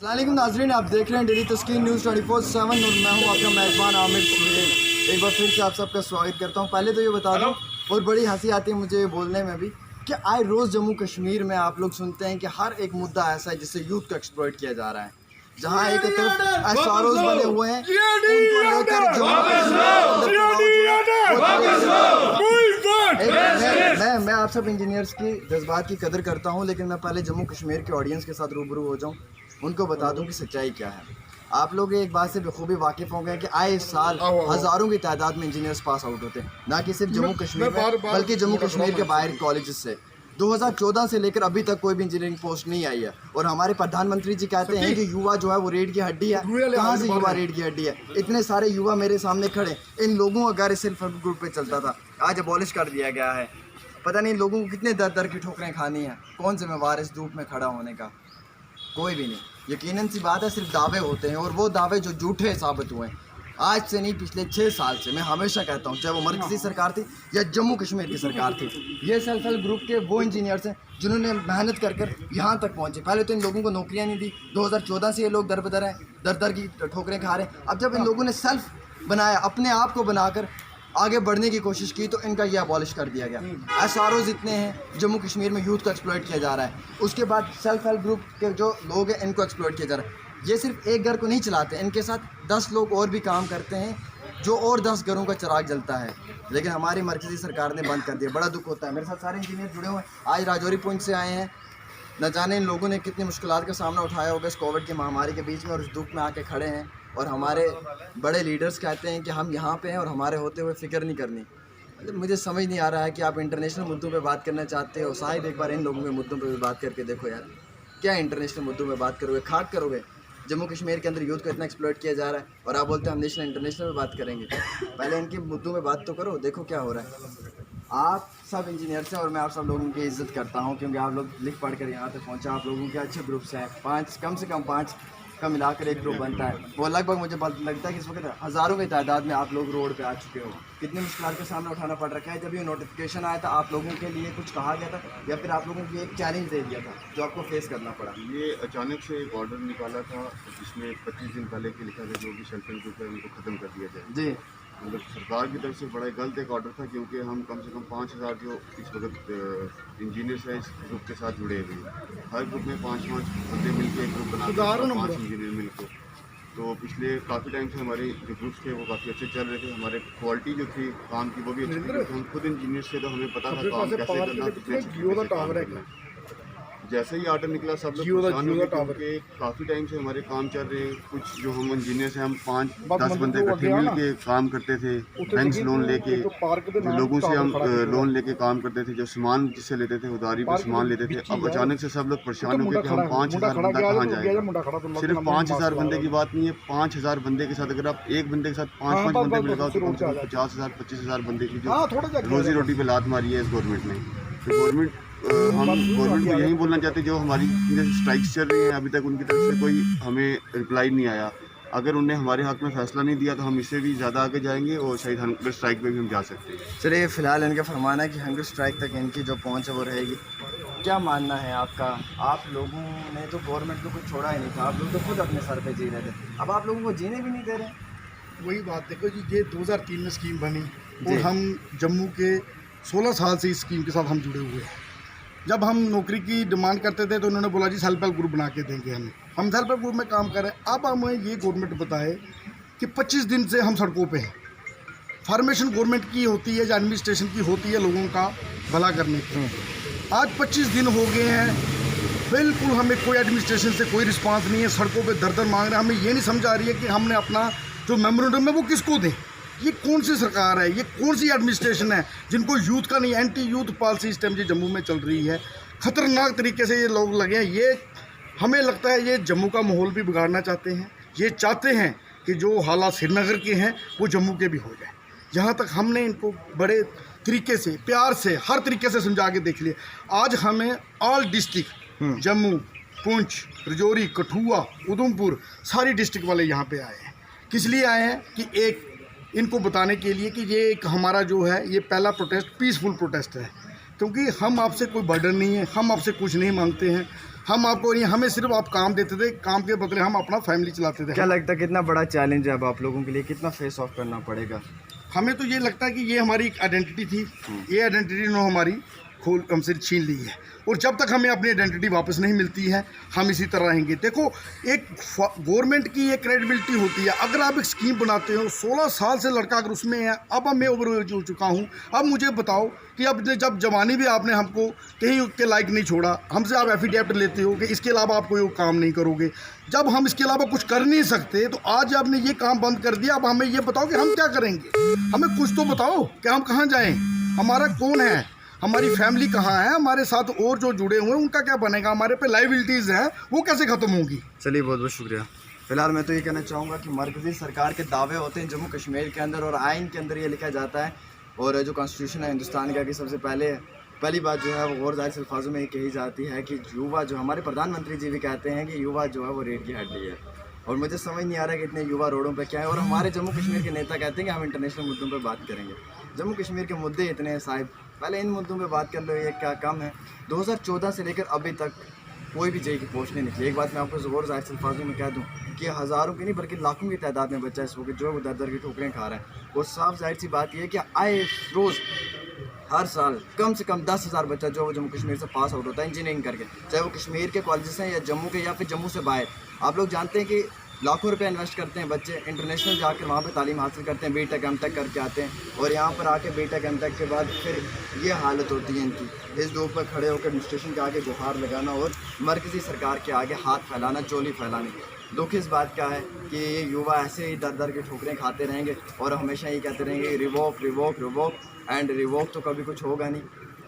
अस्सलामुअलैकुम नाज़रीन, आप देख रहे हैं डेली तस्कीन न्यूज़ 24/7 और मैं हूं आपका मेज़बान आमिर सुहेल। एक बार फिर से आप सबका स्वागत करता हूं। पहले तो ये बता दूं, और बड़ी हंसी आती है मुझे बोलने में भी, कि आए रोज़ जम्मू कश्मीर में आप लोग सुनते हैं कि हर एक मुद्दा ऐसा है जिससे यूथ को एक्सप्लॉइट किया जा रहा है। जहाँ एक तरफ एसआरओज बने हुए हैं, उनको लेकर मैं आप सब इंजीनियर्स की जज्बात की कदर करता हूं, लेकिन मैं पहले जम्मू कश्मीर के ऑडियंस के साथ रूबरू हो जाऊं, उनको बता दूं कि सच्चाई क्या है। आप लोग एक बात से बखूबी वाकिफ़ हो गए कि आए साल हज़ारों की तादाद में इंजीनियर्स पास आउट होते हैं, ना कि सिर्फ जम्मू कश्मीर में बल्कि जम्मू कश्मीर के बाहर कॉलेज से। 2014 से लेकर अभी तक कोई भी इंजीनियरिंग पोस्ट नहीं आई है, और हमारे प्रधानमंत्री जी कहते हैं कि युवा जो है वो रीढ़ की हड्डी है। कहाँ से युवा रीढ़ की हड्डी है? इतने सारे युवा मेरे सामने खड़े, इन लोगों का घर सेल्फ हेल्प ग्रुप पे चलता था, आज अबॉलिश कर दिया गया है। पता नहीं लोगों को कितने दर दर की ठोकरें खानी है, कौन जिम्मेवार इस धूप में खड़ा होने का? कोई भी नहीं। यकीनन सी बात है, सिर्फ दावे होते हैं, और वो दावे जो झूठे साबित हुए हैं। आज से नहीं, पिछले 6 साल से मैं हमेशा कहता हूँ, चाहे वो मरकज़ी सरकार थी या जम्मू कश्मीर की सरकार थी, ये सेल्फ हेल्प ग्रुप के वो इंजीनियर्स हैं जिन्होंने मेहनत कर कर यहाँ तक पहुँचे। पहले तो इन लोगों को नौकरियाँ नहीं दी, 2014 से ये लोग दर बदर हैं, दर दर की ठोकरें खा रहे हैं। अब जब इन लोगों ने सेल्फ बनाया, अपने आप को बनाकर आगे बढ़ने की कोशिश की, तो इनका ये अबॉलिश कर दिया गया। एसआरओज इतने हैं, जम्मू कश्मीर में यूथ को एक्सप्लॉइट किया जा रहा है। उसके बाद सेल्फ हेल्प ग्रुप के जो लोग हैं, इनको एक्सप्लॉइट किया जा रहा है। ये सिर्फ एक घर को नहीं चलाते, इनके साथ 10 लोग और भी काम करते हैं, जो और 10 घरों का चिराग जलता है। लेकिन हमारी मरकज़ी सरकार ने बंद कर दिया। बड़ा दुख होता है। मेरे साथ सारे इंजीनियर जुड़े हुए हैं, आज राजौरी पुंछ से आए हैं। न जाने इन लोगों ने कितनी मुश्किलात का सामना उठाया होगा इस कोविड की महामारी के बीच में, और इस धूप में आके खड़े हैं। और हमारे बड़े लीडर्स कहते हैं कि हम यहाँ पे हैं और हमारे होते हुए फ़िक्र नहीं करनी। मुझे समझ नहीं आ रहा है कि आप इंटरनेशनल मुद्दों पे बात करना चाहते हो। शायद एक बार इन लोगों के मुद्दों पे भी बात करके देखो यार, क्या इंटरनेशनल मुद्दों पे बात करोगे? खाक करोगे? जम्मू कश्मीर के अंदर यूथ को इतना एक्सप्लॉइट किया जा रहा है, और आप बोलते हैं हम नेशनल इंटरनेशनल में बात करेंगे। पहले इनके मुद्दों में बात तो करो, देखो क्या हो रहा है। आप सब इंजीनियर्स हैं, और मैं आप सब लोगों की इज़्ज़त करता हूं, क्योंकि आप लोग लिख पढ़ कर यहाँ तक पहुँचा। आप लोगों के अच्छे ग्रुप्स हैं, 5 कम से कम 5 का मिलाकर एक ग्रुप बनता है। वो लगभग मुझे लगता है कि इस वक्त हज़ारों की तादाद में आप लोग रोड पे आ चुके हो। कितनी मुश्किल का सामना उठाना पड़ रखा है। जब ये नोटिफिकेशन आया था, आप लोगों के लिए कुछ कहा गया था या फिर आप लोगों को एक चैलेंज दे दिया था जो आपको फेस करना पड़ा? ये अचानक से एक ऑर्डर निकाला था, जिसमें 25 दिन पहले के लिखा था जो भी सेल्फ हेल्प ग्रुप है उनको ख़त्म कर दिया जाए। जी, मतलब सरकार की तरफ से बड़ा गलत एक ऑर्डर था, क्योंकि हम कम से कम 5000 जो इस वक्त इंजीनियर्स हैं इस ग्रुप के साथ जुड़े हुए हैं। हर ग्रुप में 5-5 बंदे मिलकर एक ग्रुप बनाते हैं, 5 इंजीनियर मिलकर। तो पिछले काफ़ी टाइम से हमारे जो ग्रुप्स थे वो काफ़ी अच्छे चल रहे थे। हमारे क्वालिटी जो थी काम की वो भी अच्छी थी, क्योंकि हम खुद इंजीनियर्स थे, तो हमें पता था काम कैसे करना, कितने अच्छे काम करना। जैसे ही ऑर्डर निकला सब लोग परेशान हो गए, क्योंकि काफ़ी टाइम से हमारे काम चल रहे हैं। कुछ जो हम इंजीनियर्स हैं, हम 5-10 बंदे इकट्ठे मिल के काम करते थे, बैंक लोन लेके, जो लोगों से हम लोन लेके काम करते थे, जो सामान जिससे लेते थे उधारी पे सामान लेते थे। अब अचानक से सब लोग परेशान हो गए कि हम 5000 बंदा कहाँ जाएगा। सिर्फ 5000 बंदे की बात नहीं है, 5000 बंदे के साथ अगर आप एक बंदे के साथ 5-5 बंदे मिल जाओ तो कम से कम 50,000-25,000 बंदे की जो रोजी रोटी पे लात मारी है इस गवर्नमेंट ने। तो गवर्नमेंट हम गवर्नमेंट को यही बोलना चाहते हैं, जो हमारी स्ट्राइक्स चल रही हैं अभी तक उनकी तरफ से कोई हमें रिप्लाई नहीं आया। अगर उन्हें हमारे हक़ में फ़ैसला नहीं दिया तो हम इससे भी ज़्यादा आगे जाएंगे, और शायद हंगर स्ट्राइक पे भी हम जा सकते हैं। चलिए फ़िलहाल इनका फरमाना है कि हंगर स्ट्राइक तक इनकी जो पहुँच है वो रहेगी। क्या मानना है आपका? आप लोगों ने तो गवर्नमेंट को कुछ छोड़ा ही नहीं था, आप लोग तो खुद अपने सर पे जी रहे थे, अब आप लोगों को जीने भी नहीं दे रहे। वही बात देखो जी, ये 2003 में स्कीम बनी और हम जम्मू के 16 साल से इस स्कीम के साथ हम जुड़े हुए हैं। जब हम नौकरी की डिमांड करते थे तो उन्होंने बोला जी सेल्फ हेल्प ग्रुप बना के देंगे हम सेल्फ हेल्प ग्रुप में काम कर रहे हैं। अब हमें ये गवर्नमेंट बताए कि 25 दिन से हम सड़कों पे हैं। फॉर्मेशन गवर्नमेंट की होती है या एडमिनिस्ट्रेशन की होती है लोगों का भला करने की। आज 25 दिन हो गए हैं, बिल्कुल हमें कोई एडमिनिस्ट्रेशन से कोई रिस्पांस नहीं है। सड़कों पे दर मांग रहे हैं। हमें ये नहीं समझ आ रही है कि हमने अपना जो मेमोरेंडम है वो किसको दें। ये कौन सी सरकार है, ये कौन सी एडमिनिस्ट्रेशन है जिनको यूथ का नहीं, एंटी यूथ पॉलिसी इस टाइम जो जम्मू में चल रही है, ख़तरनाक तरीके से ये लोग लगे हैं। ये हमें लगता है ये जम्मू का माहौल भी बिगाड़ना चाहते हैं। ये चाहते हैं कि जो हालात श्रीनगर के हैं वो जम्मू के भी हो जाए। जहाँ तक हमने इनको बड़े तरीके से, प्यार से, हर तरीके से समझा के देख लिया। आज हमें ऑल डिस्ट्रिक्ट जम्मू, पुंछ, राजौरी, कठुआ, उधमपुर सारी डिस्ट्रिक्ट वाले यहाँ पे आए हैं। किस लिए आए हैं कि एक इनको बताने के लिए कि ये एक हमारा जो है ये पहला प्रोटेस्ट पीसफुल प्रोटेस्ट है, क्योंकि हम आपसे कोई बर्डन नहीं है, हम आपसे कुछ नहीं मांगते हैं। हम आपको नहीं, हमें सिर्फ आप काम देते थे, काम के बदले हम अपना फैमिली चलाते थे। क्या लगता है कितना बड़ा चैलेंज है अब आप लोगों के लिए, कितना फेस ऑफ करना पड़ेगा? हमें तो ये लगता है कि ये हमारी एक आइडेंटिटी थी, ये आइडेंटिटी ने हमारी खोल हमसे छीन ली है, और जब तक हमें अपनी आइडेंटिटी वापस नहीं मिलती है हम इसी तरह रहेंगे। देखो, एक गवर्नमेंट की एक क्रेडिबिलिटी होती है। अगर आप एक स्कीम बनाते हो, 16 साल से लड़का अगर उसमें है, अब मैं ओवर एज हो चुका हूँ, अब मुझे बताओ कि अब जब जवानी भी आपने हमको कहीं के लायक नहीं छोड़ा, हमसे आप एफिडेविट लेते हो कि इसके अलावा आप कोई काम नहीं करोगे, जब हम इसके अलावा कुछ कर नहीं सकते तो आज आपने ये काम बंद कर दिया। अब हमें ये बताओ कि हम क्या करेंगे, हमें कुछ तो बताओ कि हम कहाँ जाएँ, हमारा कौन है, हमारी फैमिली कहाँ है, हमारे साथ और जो जुड़े हुए हैं उनका क्या बनेगा, हमारे पे लाइबिलिटीज़ हैं वो कैसे ख़त्म होगी। चलिए, बहुत बहुत शुक्रिया। फिलहाल मैं तो ये कहना चाहूँगा कि मरकज़ी सरकार के दावे होते हैं जम्मू कश्मीर के अंदर, और आइन के अंदर ये लिखा जाता है, और जो कॉन्स्टिट्यूशन है हिंदुस्तान का, कि सबसे पहली बात जो है वो और ज़ाहिर अल्फाजों में ये कही जाती है कि युवा, जो हमारे प्रधानमंत्री जी भी कहते हैं कि युवा जो है वो रीढ़ की हड्डी है, और मुझे समझ नहीं आ रहा कि इतने युवा रोडों पे क्या है। और हमारे जम्मू कश्मीर के नेता कहते हैं कि हम इंटरनेशनल मुद्दों पे बात करेंगे। जम्मू कश्मीर के मुद्दे इतने हैं साहिब, पहले इन मुद्दों पे बात कर लो, ये क्या कम है। 2014 से लेकर अभी तक कोई भी जेई की पोस्ट नहीं निकली। एक बात मैं आपको ज़ोर ज़ाहिर अल्फाजों में कह दूँ कि हज़ारों की नहीं बल्कि लाखों की तादाद में बच्चा इस वक्त जो है वो दर दर की ठोकरें खा रहा है। और साफ जाहिर सी बात यह है कि आए रोज़ हर साल कम से कम 10,000 बच्चा जो है वो जम्मू कश्मीर से पास आउट होता है इंजीनियरिंग करके, चाहे वो कश्मीर के कॉलेजेस हैं या जम्मू के या फिर जम्मू से बाहर। आप लोग जानते हैं कि लाखों रुपए इन्वेस्ट करते हैं बच्चे, इंटरनेशनल जाकर वहाँ पे तालीम हासिल करते हैं, बीटेक एमटेक करके आते हैं, और यहाँ पर आके बीटेक एमटेक के बाद फिर ये हालत होती है इनकी, इस धूप पर खड़े होकर एडमिनिस्ट्रेशन के आगे गुहार लगाना और मरकज़ी सरकार के आगे हाथ फैलाना, चोली फैलानी। दुख इस बात का है कि ये युवा ऐसे ही दर दर की ठोकरें खाते रहेंगे और हमेशा ये कहते रहेंगे revoke revoke revoke, and revoke तो कभी कुछ होगा नहीं।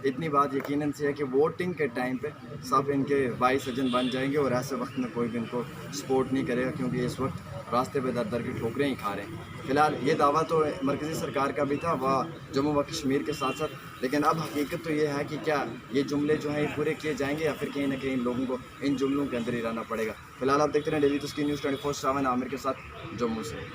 इतनी बात यकीनन से है कि वोटिंग के टाइम पे सब इनके भाई सज्जन बन जाएंगे, और ऐसे वक्त में कोई भी इनको सपोर्ट नहीं करेगा, क्योंकि इस वक्त रास्ते पे दर दर की ठोकरें ही खा रहे हैं। फिलहाल ये दावा तो मरकज़ी सरकार का भी था, वह जम्मू व कश्मीर के साथ साथ, लेकिन अब हकीकत तो ये है कि क्या ये जुमले जो हैं ये पूरे किए जाएंगे या फिर कहीं ना कहीं इन लोगों को इन जुमलों के अंदर ही रहना पड़ेगा। फिलहाल आप देखते रहें डेली तस्कीर न्यूज़ 24/7 आमिर के साथ जम्मू से।